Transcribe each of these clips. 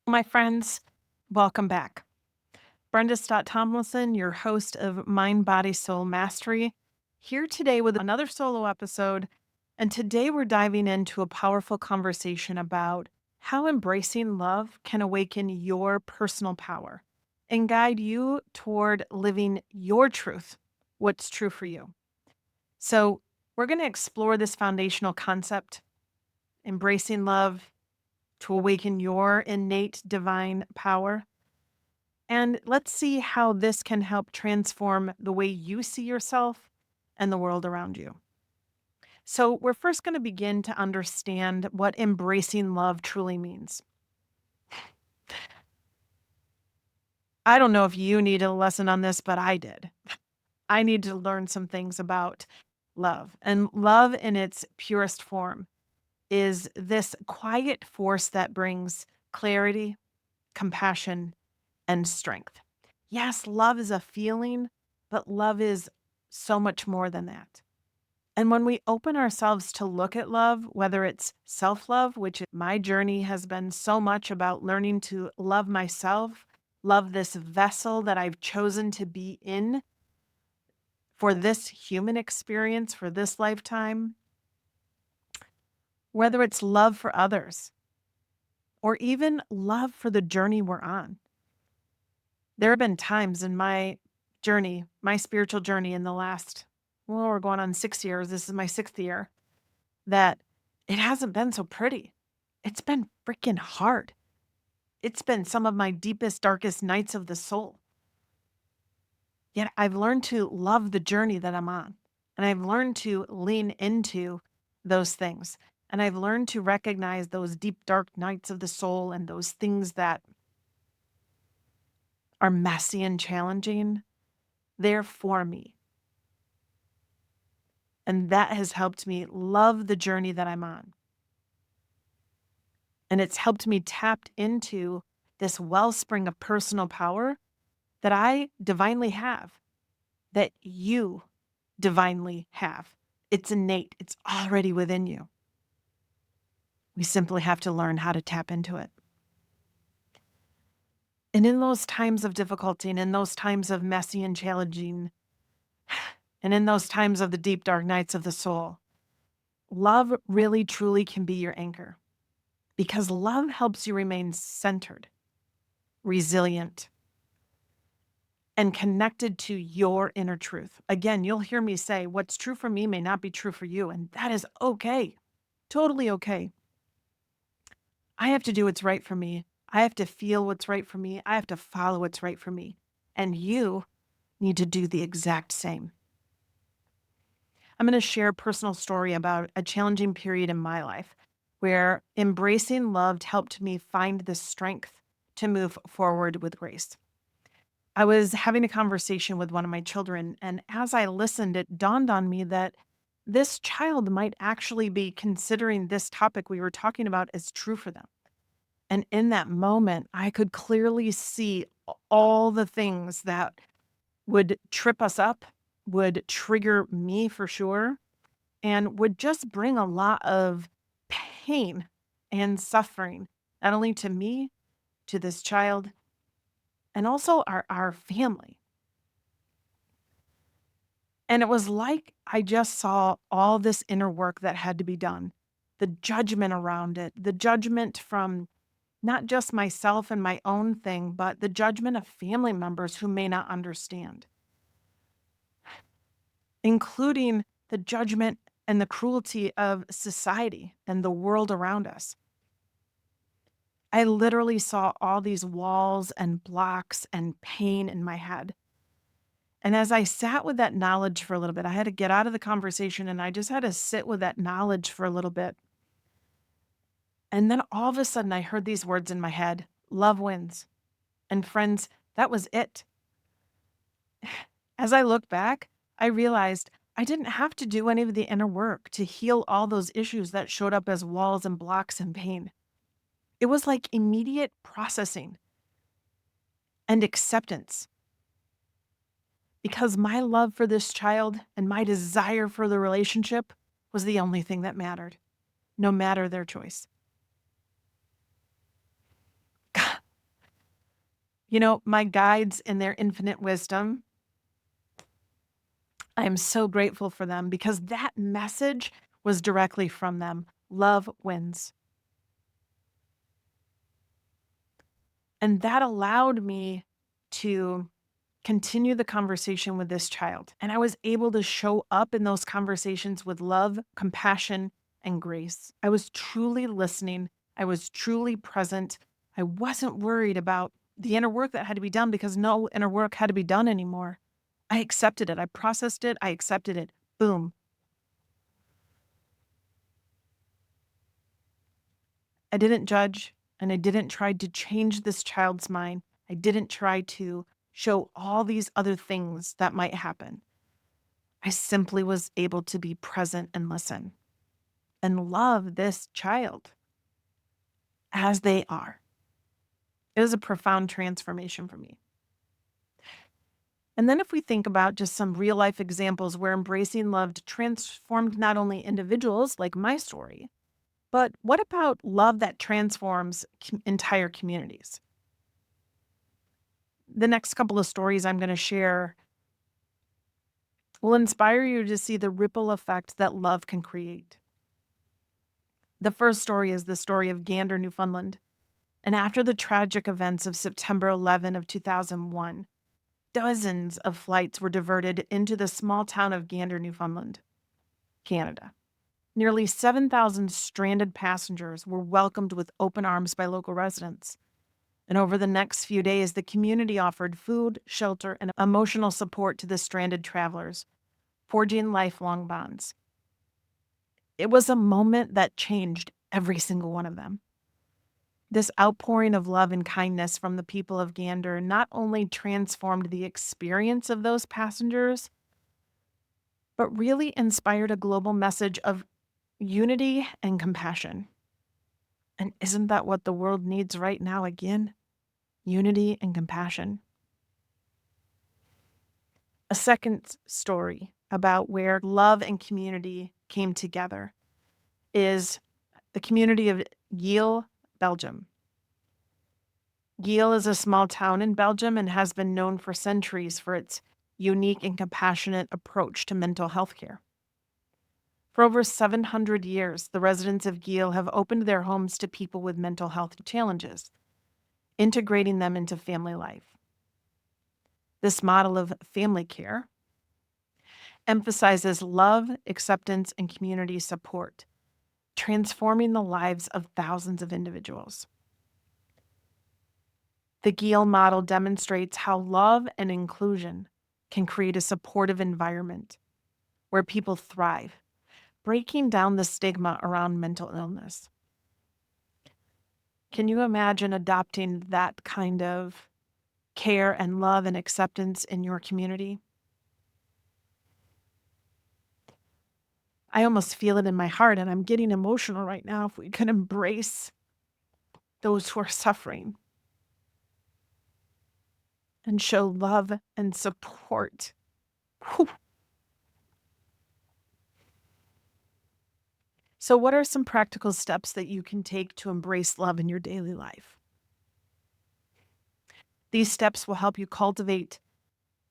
My friends, welcome back. Brenda Staat-Tomlinson, your host of Mind, Body, Soul Mastery, here today with another solo episode. And today we're diving into a powerful conversation about how embracing love can awaken your personal power and guide you toward living your truth, what's true for you. So, we're going to explore this foundational concept, embracing love to awaken your innate divine power. And let's see how this can help transform the way you see yourself and the world around you. So, we're first going to begin to understand what embracing love truly means. I don't know if you need a lesson on this, but I did. I need to learn some things about love. And love in its purest form is this quiet force that brings clarity, compassion, and strength. Yes, love is a feeling, but love is so much more than that. And when we open ourselves to look at love, whether it's self love, which my journey has been so much about learning to love myself, love this vessel that I've chosen to be in for this human experience, for this lifetime, whether it's love for others or even love for the journey we're on. There have been times in my journey, my spiritual journey in the last, well, we're going on 6 years. This is my sixth year, that it hasn't been so pretty. It's been freaking hard. It's been some of my deepest, darkest nights of the soul. Yet I've learned to love the journey that I'm on. And I've learned to lean into those things. And I've learned to recognize those deep, dark nights of the soul and those things that are messy and challenging. They're for me. And that has helped me love the journey that I'm on. And it's helped me tap into this wellspring of personal power that I divinely have, that you divinely have. It's innate, it's already within you. We simply have to learn how to tap into it. And in those times of difficulty and in those times of messy and challenging, and in those times of the deep, dark nights of the soul, love really, truly can be your anchor because love helps you remain centered, resilient, and connected to your inner truth. Again, you'll hear me say what's true for me may not be true for you, and that is okay. Totally okay. I have to do what's right for me. I have to feel what's right for me. I have to follow what's right for me. And you need to do the exact same. I'm going to share a personal story about a challenging period in my life where embracing love helped me find the strength to move forward with grace. I was having a conversation with one of my children, and as I listened, it dawned on me that this child might actually be considering this topic we were talking about as true for them. And in that moment, I could clearly see all the things that would trip us up, would trigger me for sure, and would just bring a lot of pain and suffering, not only to me, to this child, and also our family. And it was like I just saw all this inner work that had to be done, the judgment around it, the judgment from not just myself and my own thing, but the judgment of family members who may not understand, including the judgment and the cruelty of society and the world around us. I literally saw all these walls and blocks and pain in my head. And as I sat with that knowledge for a little bit, I had to get out of the conversation and I just had to sit with that knowledge for a little bit. And then all of a sudden, I heard these words in my head: love wins. And friends, that was it. As I look back, I realized I didn't have to do any of the inner work to heal all those issues that showed up as walls and blocks and pain. It was like immediate processing and acceptance because my love for this child and my desire for the relationship was the only thing that mattered, no matter their choice. My guides in their infinite wisdom, I am so grateful for them because that message was directly from them. Love wins. And that allowed me to continue the conversation with this child. And I was able to show up in those conversations with love, compassion, and grace. I was truly listening. I was truly present. I wasn't worried about the inner work that had to be done because no inner work had to be done anymore. I accepted it. I processed it. I accepted it. Boom. I didn't judge and I didn't try to change this child's mind. I didn't try to show all these other things that might happen. I simply was able to be present and listen and love this child as they are. It was a profound transformation for me. And then, if we think about just some real life examples where embracing love transformed not only individuals like my story, but what about love that transforms entire communities? The next couple of stories I'm going to share will inspire you to see the ripple effect that love can create. The first story is the story of Gander, Newfoundland. And after the tragic events of September 11 of 2001, dozens of flights were diverted into the small town of Gander, Newfoundland, Canada. Nearly 7,000 stranded passengers were welcomed with open arms by local residents. And over the next few days, the community offered food, shelter, and emotional support to the stranded travelers, forging lifelong bonds. It was a moment that changed every single one of them. This outpouring of love and kindness from the people of Gander not only transformed the experience of those passengers, but really inspired a global message of unity and compassion. And isn't that what the world needs right now again? Unity and compassion. A second story about where love and community came together is the community of Yale, Belgium. Yale is a small town in Belgium and has been known for centuries for its unique and compassionate approach to mental health care. For over 700 years, the residents of Yale have opened their homes to people with mental health challenges, integrating them into family life. This model of family care emphasizes love, acceptance, and community support, transforming the lives of thousands of individuals. The Giel model demonstrates how love and inclusion can create a supportive environment where people thrive, breaking down the stigma around mental illness. Can you imagine adopting that kind of care and love and acceptance in your community? I almost feel it in my heart, and I'm getting emotional right now. If we could embrace those who are suffering and show love and support. Whew. So, what are some practical steps that you can take to embrace love in your daily life? These steps will help you cultivate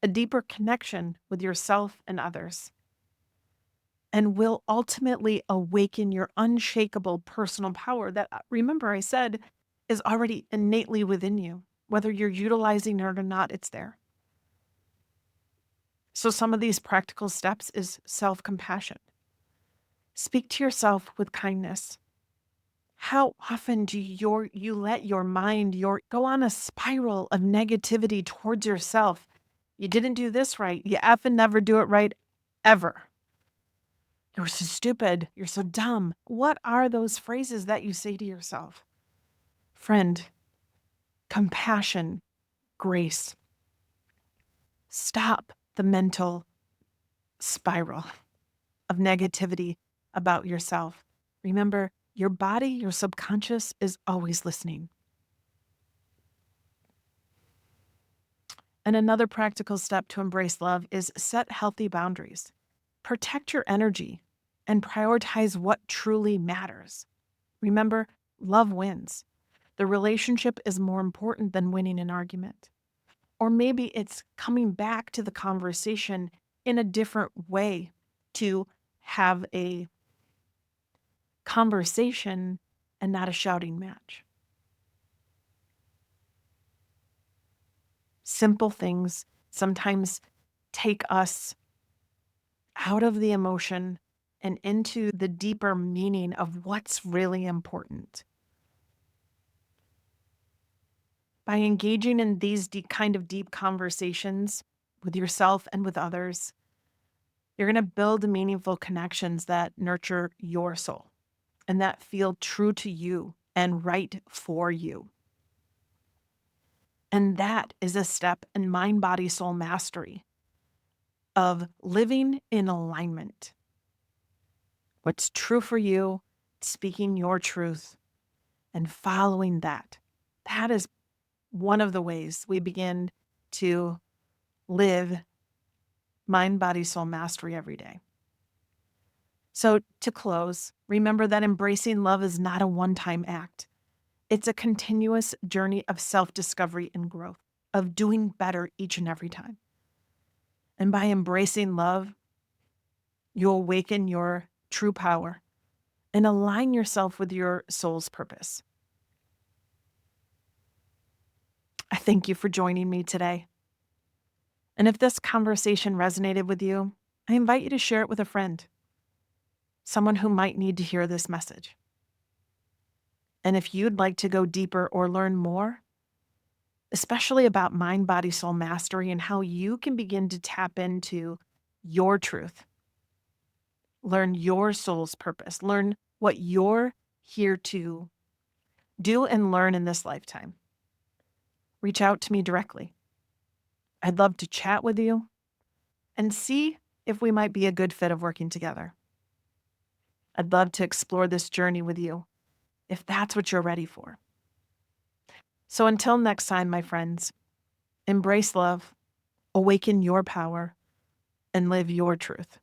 a deeper connection with yourself and others, and will ultimately awaken your unshakable personal power that, remember, I said, is already innately within you. Whether you're utilizing it or not, it's there. So, some of these practical steps is self compassion. Speak to yourself with kindness. How often do you let your mind go on a spiral of negativity towards yourself? You didn't do this right. You effing never do it right ever. You're so stupid. You're so dumb. What are those phrases that you say to yourself? Friend, compassion, grace. Stop the mental spiral of negativity about yourself. Remember, your body, your subconscious is always listening. And another practical step to embrace love is set healthy boundaries. Protect your energy and prioritize what truly matters. Remember, love wins. The relationship is more important than winning an argument. Or maybe it's coming back to the conversation in a different way to have a conversation and not a shouting match. Simple things sometimes take us out of the emotion and into the deeper meaning of what's really important. By engaging in these kind of deep conversations with yourself and with others, you're going to build meaningful connections that nurture your soul and that feel true to you and right for you. And that is a step in mind, body, soul mastery of living in alignment. What's true for you, speaking your truth, and following that. That is one of the ways we begin to live mind, body, soul mastery every day. So, to close, remember that embracing love is not a one-time act. It's a continuous journey of self-discovery and growth, of doing better each and every time. And by embracing love, you awaken your true power and align yourself with your soul's purpose. I thank you for joining me today. And if this conversation resonated with you, I invite you to share it with a friend, someone who might need to hear this message. And if you'd like to go deeper or learn more, especially about mind, body, soul mastery and how you can begin to tap into your truth, learn your soul's purpose, learn what you're here to do and learn in this lifetime, reach out to me directly. I'd love to chat with you and see if we might be a good fit of working together. I'd love to explore this journey with you if that's what you're ready for. So until next time, my friends, embrace love, awaken your power, and live your truth.